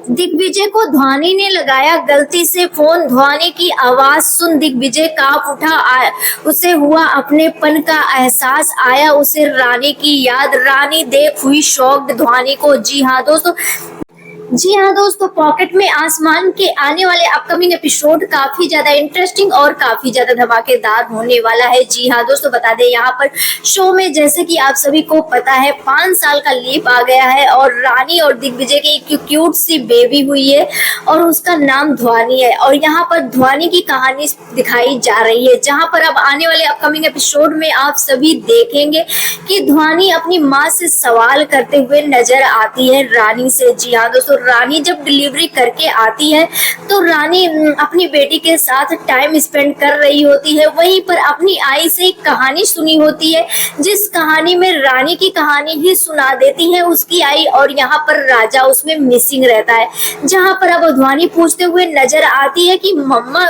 दिग्विजय को ध्वनि ने लगाया गलती से फोन। ध्वनि की आवाज सुन दिग्विजय कांप उठा। उसे हुआ अपनेपन का एहसास, आया उसे रानी की याद। रानी देख हुई शॉक्ड ध्वनि को। जी हाँ दोस्तों, पॉकेट में आसमान के आने वाले अपकमिंग एपिसोड काफी ज्यादा इंटरेस्टिंग और काफी ज्यादा धमाकेदार होने वाला है। जी हाँ दोस्तों, बता दें यहाँ पर शो में जैसे कि आप सभी को पता है 5 साल का लीप आ गया है और रानी और दिग्विजय की एक क्यूट सी बेबी हुई है और उसका नाम ध्वनि है। और यहाँ पर ध्वनि की कहानी दिखाई जा रही है, जहाँ पर अब आने वाले अपकमिंग एपिसोड में आप सभी देखेंगे कि ध्वनि अपनी माँ से सवाल करते हुए नजर आती है रानी से। जी हाँ दोस्तों, रानी जब डिलीवरी करके आती है तो रानी अपनी बेटी के साथ टाइम स्पेंड कर रही होती है। वहीं पर अपनी आई से एक कहानी सुनी होती है, जिस कहानी में रानी की कहानी ही सुना देती है उसकी आई, और यहाँ पर राजा उसमें मिसिंग रहता है। जहाँ पर अब ध्वनि पूछते हुए नजर आती है कि मम्मा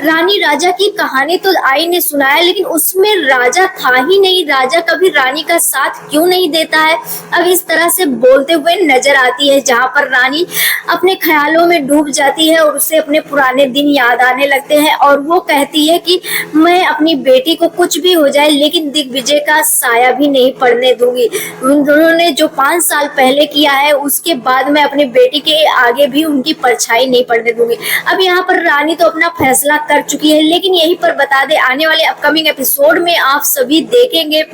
रानी राजा की कहानी तो आई ने सुनाया, लेकिन उसमें राजा था ही नहीं, राजा कभी रानी का साथ क्यों नहीं देता है। अब इस तरह से बोलते हुए नजर आती है, जहाँ पर रानी अपने ख्यालों में डूब जाती है और उसे अपने पुराने दिन याद आने लगते हैं। और वो कहती है कि मैं अपनी बेटी को कुछ भी हो जाए लेकिन दिग्विजय का साया भी नहीं पड़ने दूंगी। उन दोनों ने जो 5 साल पहले किया है उसके बाद मैं अपनी बेटी के आगे भी उनकी परछाई नहीं पड़ने दूंगी। अब यहाँ पर रानी तो अपना फैसला कर चुकी है, लेकिन यहीं पर बता दे आने वाले अपकमिंग एपिसोड में आप सभी देखेंगे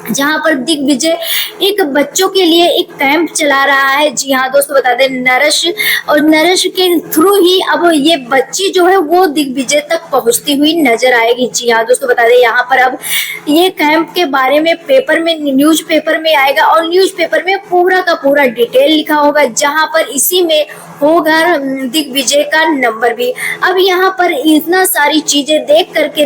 जहाँ पर दिग्विजय एक बच्चों के लिए एक कैंप चला रहा है। जी हाँ दोस्तों, बता दें नरेश, और नरेश के थ्रू ही अब ये बच्ची जो है वो दिग्विजय तक पहुंचती हुई नजर आएगी। जी हाँ दोस्तों, बता दें यहाँ पर अब ये कैंप के बारे में पेपर में न्यूज पेपर में आएगा और न्यूज पेपर में पूरा का पूरा डिटेल लिखा होगा, जहाँ पर इसी में होगा दिग्विजय का नंबर भी। अब यहाँ पर इतना सारी चीजें देख करके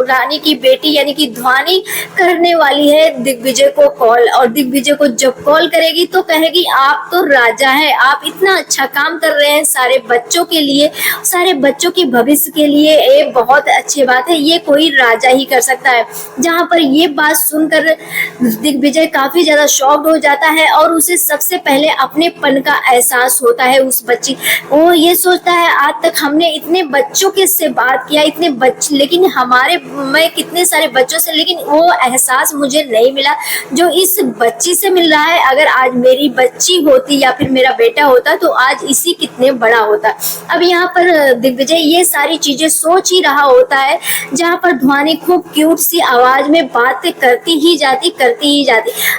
रानी की बेटी यानी कि ध्वनि करने वाली है दिग्विजय को कॉल, और दिग्विजय को जब कॉल करेगी तो कहेगी आप तो राजा हैं, आप इतना अच्छा काम कर रहे हैं सारे बच्चों के लिए, सारे बच्चों के भविष्य के लिए, ये बहुत अच्छी बात है, ये कोई राजा ही कर सकता है। जहाँ पर ये बात सुनकर दिग्विजय काफी ज्यादा शॉक्ड हो जाता है और उसे सबसे पहले अपनेपन का एहसास होता है। उस बच्ची वो ये सोचता है आज तक हमने इतने बच्चों के से बात किया, इतने बच्चे, लेकिन मैं कितने सारे बच्चों से, लेकिन वो एहसास मुझे नहीं मिला जो इस बच्ची से मिल रहा है। अगर आज मेरी बच्ची होती या फिर मेरा बेटा होता तो आज इसी कितने बड़ा होता। अब यहाँ पर दिग्विजय ये सारी चीजें सोच ही रहा होता है, जहाँ पर ध्वनि खूब क्यूट सी आवाज में बातें करती ही जाती।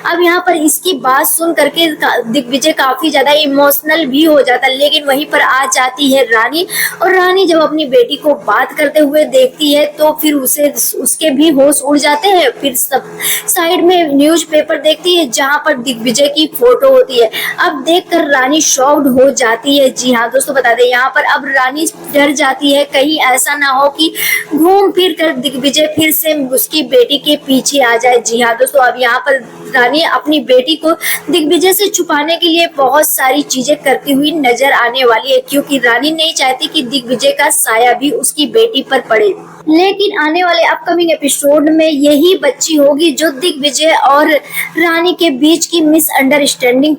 अब यहाँ पर इसकी बात सुन करके दिग्विजय काफी ज्यादा इमोशनल भी हो जाता, लेकिन वहीं पर आ जाती है रानी, और रानी जब अपनी बेटी को बात करते हुए देखती है तो फिर उसके भी होश उड़ जाते हैं। फिर सब साइड में न्यूज पेपर देखती है जहां पर दिग्विजय की फोटो होती है। अब देखकर रानी शॉक्ड हो जाती है। जी हाँ दोस्तों, बता दें यहाँ पर अब रानी डर जाती है कहीं ऐसा ना हो कि घूम फिर कर दिग्विजय फिर से उसकी बेटी के पीछे आ जाए। जी हाँ दोस्तों, अब यहाँ पर रानी अपनी बेटी को दिग्विजय से छुपाने के लिए बहुत सारी चीजें करती हुई नजर आने वाली है, क्योंकि रानी नहीं चाहती कि दिग्विजय का साया भी उसकी बेटी पर पड़े। लेकिन आने वाले अपकमिंग एपिसोड में यही बच्ची होगी जो दिग्विजय और रानी के बीच की मिसअंडरस्टैंडिंग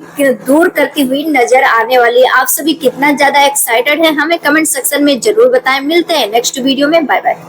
दूर करती हुई नजर आने वाली है। आप सभी कितना ज्यादा एक्साइटेड है हमें कमेंट सेक्शन में जरूर बताएं। मिलते हैं नेक्स्ट वीडियो में, बाय बाय।